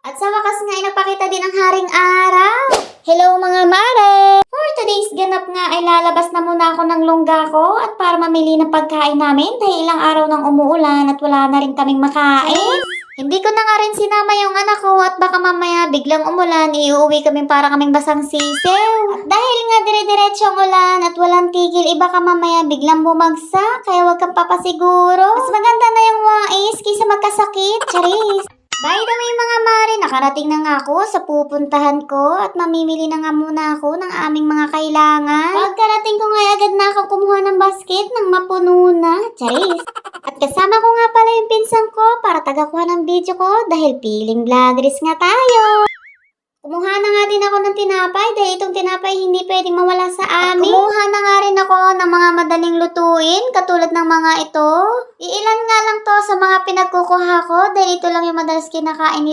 At sa wakas nga ay napakita din ang haring araw. Hello mga mare! For today's ganap nga ay lalabas na muna ako ng lungga ko at para mamili ng pagkain namin dahil ilang araw nang umuulan at wala na rin kaming makain. Hindi ko na nga rin sinama yung anak ko at baka mamaya biglang umulan, iuwi kami para kaming basang sisew. At dahil nga dire-diretsyong ulan at walang tigil, iba ka mamaya biglang bumagsak, kaya wag kang papasiguro. Mas maganda na yung wais kaysa magkasakit. Charis! By the way mga mare, nakarating na nga ako sa pupuntahan ko at mamimili na nga muna ako ng aming mga kailangan. Pagkarating ko nga agad na ako kumuha ng basket nang mapuno na. Charis! At kasama ko nga pala yung pinsan ko para tagakuha ng video ko dahil piling vloggeries nga tayo. Kumuha na nga din ako ng tinapay dahil itong tinapay hindi pwedeng mawala sa amin. At kumuha na nga rin ako ng mga madaling lutuin katulad ng mga ito. Iilan nga lang to sa mga pinagkukuha ko dahil ito lang yung madalas kinakain ni